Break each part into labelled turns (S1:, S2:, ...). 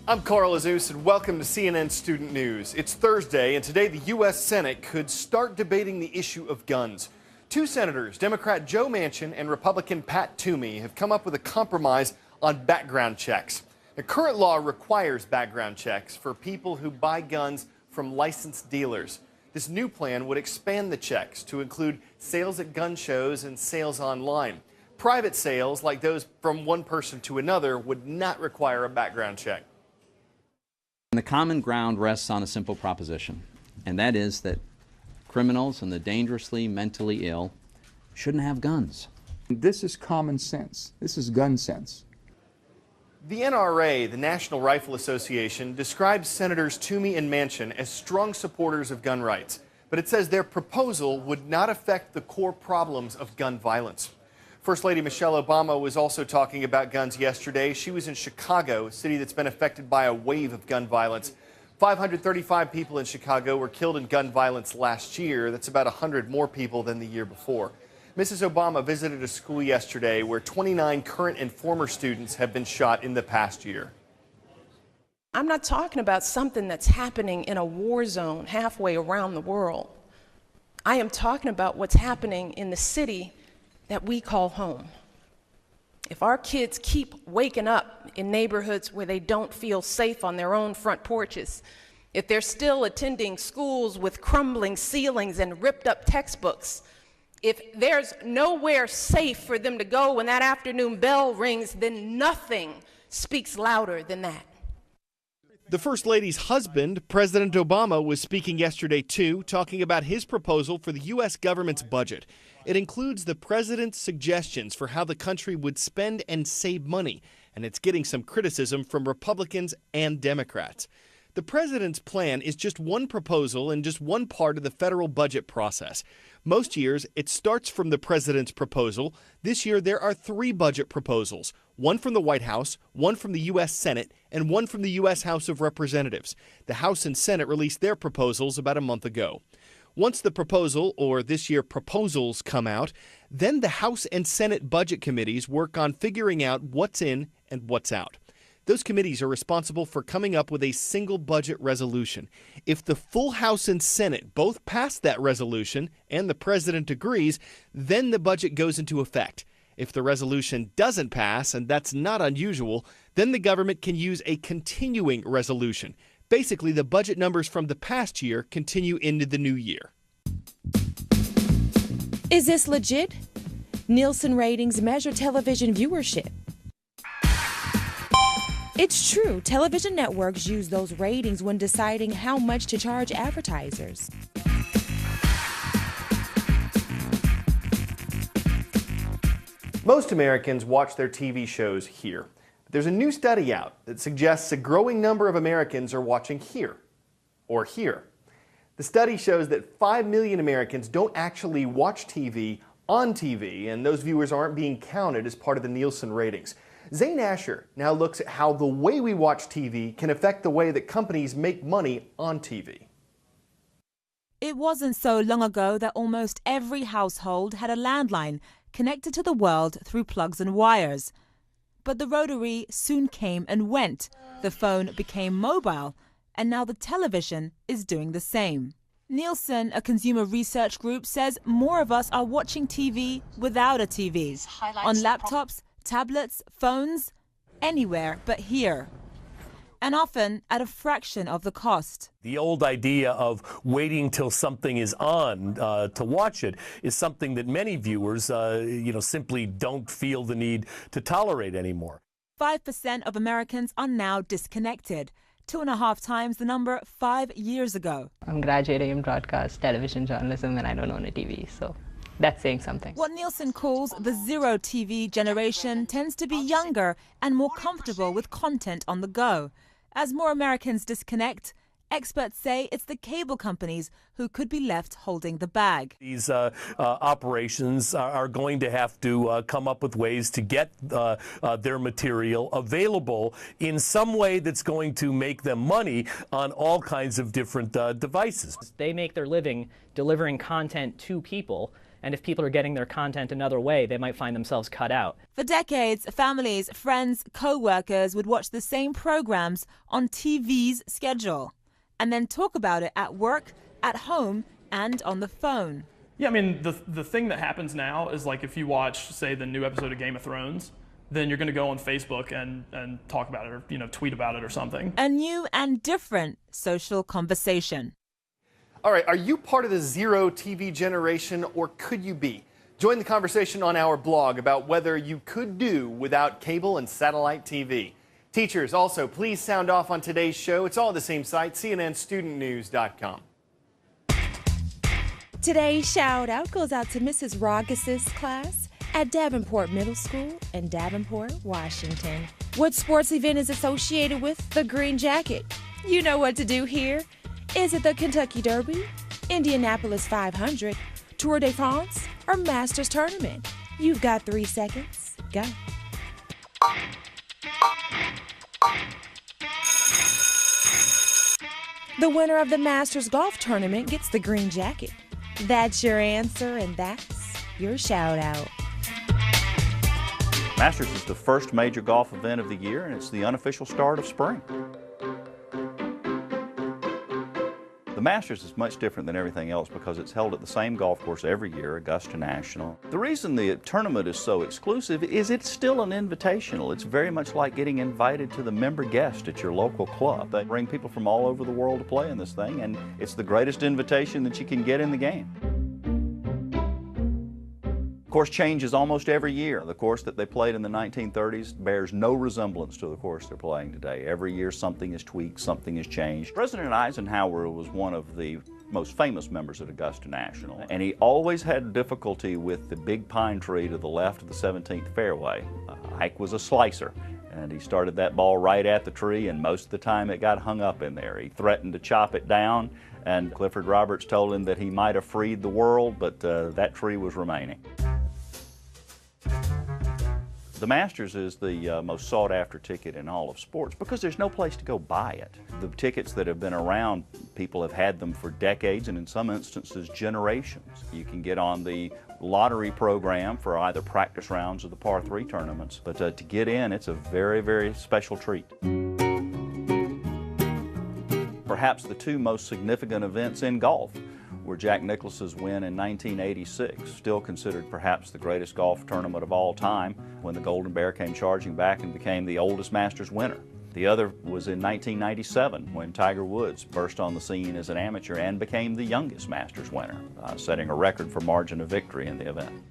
S1: I'm Carl Azus, and welcome to CNN Student News. It's Thursday, and today the U.S. Senate could start debating the issue of guns. Two senators, Democrat Joe Manchin and Republican Pat Toomey, have come up with a compromise on background checks. The current law requires background checks for people who buy guns from licensed dealers. This new plan would expand the checks to include sales at gun shows and sales online. Private sales, like those from one person to another, would not require a background check.
S2: The common ground rests on a simple proposition, and that is that criminals and the dangerously mentally ill shouldn't have guns.
S3: This is common sense. This is gun sense.
S1: The NRA, the National Rifle Association, describes Senators Toomey and Manchin as strong supporters of gun rights, but it says their proposal would not affect the core problems of gun violence. First Lady Michelle Obama was also talking about guns yesterday. She was in Chicago, a city that's been affected by a wave of gun violence. 535 people in Chicago were killed in gun violence last year. That's about 100 more people than the year before. Mrs. Obama visited a school yesterday where 29 current and former students have been shot in the past year.
S4: I'm not talking about something that's happening in a war zone halfway around the world. I am talking about what's happening in the city that we call home. If our kids keep waking up in neighborhoods where they don't feel safe on their own front porches, if they're still attending schools with crumbling ceilings and ripped up textbooks, if there's nowhere safe for them to go when that afternoon bell rings, then nothing speaks louder than that.
S1: The First Lady's husband, President Obama, was speaking yesterday, too, talking about his proposal for the U.S. government's budget. It includes the president's suggestions for how the country would spend and save money, and it's getting some criticism from Republicans and Democrats. The president's plan is just one proposal and just one part of the federal budget process. Most years, it starts from the president's proposal. This year, there are three budget proposals, one from the White House, one from the U.S. Senate, and one from the U.S. House of Representatives. The House and Senate released their proposals about a month ago. Once the proposal, or this year proposals, come out, then the House and Senate budget committees work on figuring out what's in and what's out. Those committees are responsible for coming up with a single budget resolution. If the full House and Senate both pass that resolution and the president agrees, then the budget goes into effect. If the resolution doesn't pass, and that's not unusual, then the government can use a continuing resolution. Basically, the budget numbers from the past year continue into the new year.
S5: Is this legit? Nielsen ratings measure television viewership. It's true, television networks use those ratings when deciding how much to charge advertisers.
S1: Most Americans watch their TV shows here. There's a new study out that suggests a growing number of Americans are watching here or here. The study shows that 5 million Americans don't actually watch TV on TV, and those viewers aren't being counted as part of the Nielsen ratings. Zane Asher now looks at how the way we watch TV can affect the way that companies make money on TV.
S6: It wasn't so long ago that almost every household had a landline connected to the world through plugs and wires. But the rotary soon came and went. The phone became mobile, and now the television is doing the same. Nielsen, a consumer research group, says more of us are watching TV without a TV, on laptops, tablets, phones, anywhere but here. And often at a fraction of the cost.
S7: The old idea of waiting till something is on to watch it is something that many viewers, simply don't feel the need to tolerate anymore.
S6: 5% of Americans are now disconnected, 2.5 times the number 5 years ago.
S8: I'm graduating in broadcast television journalism and I don't own a TV, so that's saying something.
S6: What Nielsen calls the zero TV generation tends to be younger and more comfortable with content on the go. As more Americans disconnect, experts say it's the cable companies who could be left holding the bag.
S7: These operations are going to have to come up with ways to get their material available in some way that's going to make them money on all kinds of different devices.
S9: They make their living delivering content to people, And if people are getting their content another way, they might find themselves cut out.
S6: For decades, families, friends, co-workers would watch the same programs on TV's schedule and then talk about it at work, at home, and on the phone.
S10: Yeah, I mean, the thing that happens now is, like, if you watch, say, the new episode of Game of Thrones, then you're going to go on Facebook and talk about it, or, you know, tweet about it or something.
S6: A new and different social conversation.
S1: All right, are you part of the zero TV generation, or could you be? Join the conversation on our blog about whether you could do without cable and satellite TV. Teachers, also, please sound off on today's show. It's all at the same site, cnnstudentnews.com.
S5: Today's shout out goes out to Mrs. Rogas' class at Davenport Middle School in Davenport, Washington. What sports event is associated with the green jacket? You know what to do here. Is it the Kentucky Derby, Indianapolis 500, Tour de France, or Masters Tournament? You've got 3 seconds. Go. The winner of the Masters Golf Tournament gets the green jacket. That's your answer, and that's your shout out.
S11: Masters is the first major golf event of the year, and it's the unofficial start of spring. The Masters is much different than everything else because it's held at the same golf course every year, Augusta National. The reason the tournament is so exclusive is it's still an invitational. It's very much like getting invited to the member guest at your local club. They bring people from all over the world to play in this thing, and it's the greatest invitation that you can get in the game. The course changes almost every year. The course that they played in the 1930s bears no resemblance to the course they're playing today. Every year something is tweaked, something is changed. President Eisenhower was one of the most famous members at Augusta National, and he always had difficulty with the big pine tree to the left of the 17th fairway. Ike was a slicer, and he started that ball right at the tree, and most of the time it got hung up in there. He threatened to chop it down, and Clifford Roberts told him that he might have freed the world, but that tree was remaining. The Masters is the most sought-after ticket in all of sports because there's no place to go buy it. The tickets that have been around, people have had them for decades and in some instances generations. You can get on the lottery program for either practice rounds or the par 3 tournaments, but to get in, it's a very, very special treat. Perhaps the 2 most significant events in golf were Jack Nicklaus's win in 1986, still considered perhaps the greatest golf tournament of all time, when the Golden Bear came charging back and became the oldest Masters winner. The other was in 1997, when Tiger Woods burst on the scene as an amateur and became the youngest Masters winner, setting a record for margin of victory in the event.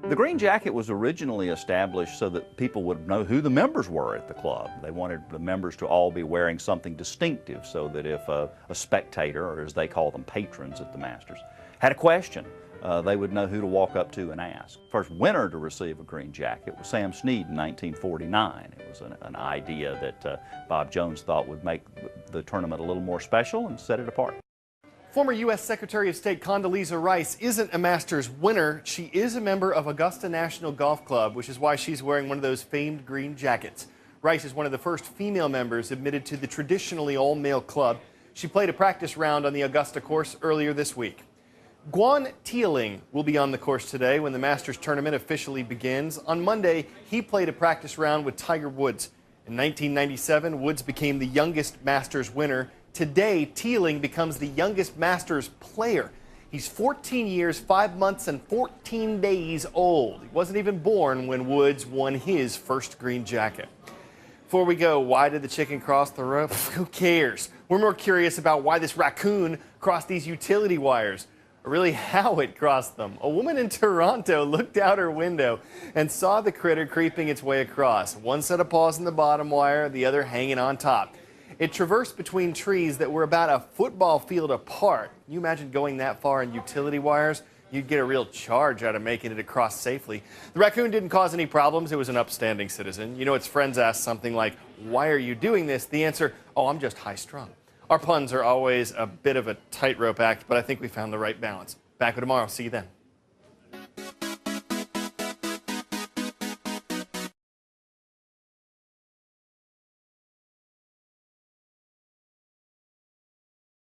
S11: The green jacket was originally established so that people would know who the members were at the club. They wanted the members to all be wearing something distinctive so that if a spectator, or as they call them, patrons at the Masters, had a question, they would know who to walk up to and ask. First winner to receive a green jacket was Sam Snead in 1949. It was an idea that Bob Jones thought would make the tournament a little more special and set it apart.
S1: Former U.S. Secretary of State Condoleezza Rice isn't a Masters winner. She is a member of Augusta National Golf Club, which is why she's wearing one of those famed green jackets. Rice is one of the first female members admitted to the traditionally all-male club. She played a practice round on the Augusta course earlier this week. Guan Teeling will be on the course today when the Masters tournament officially begins. On Monday, he played a practice round with Tiger Woods. In 1997, Woods became the youngest Masters winner. Today, Teeling becomes the youngest Masters player. He's 14 years, 5 months, and 14 days old. He wasn't even born when Woods won his first green jacket. Before we go, why did the chicken cross the road? Who cares? We're more curious about why this raccoon crossed these utility wires, or really how it crossed them. A woman in Toronto looked out her window and saw the critter creeping its way across. One set of paws in the bottom wire, the other hanging on top. It traversed between trees that were about a football field apart. Can you imagine going that far in utility wires? You'd get a real charge out of making it across safely. The raccoon didn't cause any problems. It was an upstanding citizen. You know, its friends asked something like, "Why are you doing this?" The answer, "Oh, I'm just high-strung." Our puns are always a bit of a tightrope act, but I think we found the right balance. Back with tomorrow. See you then.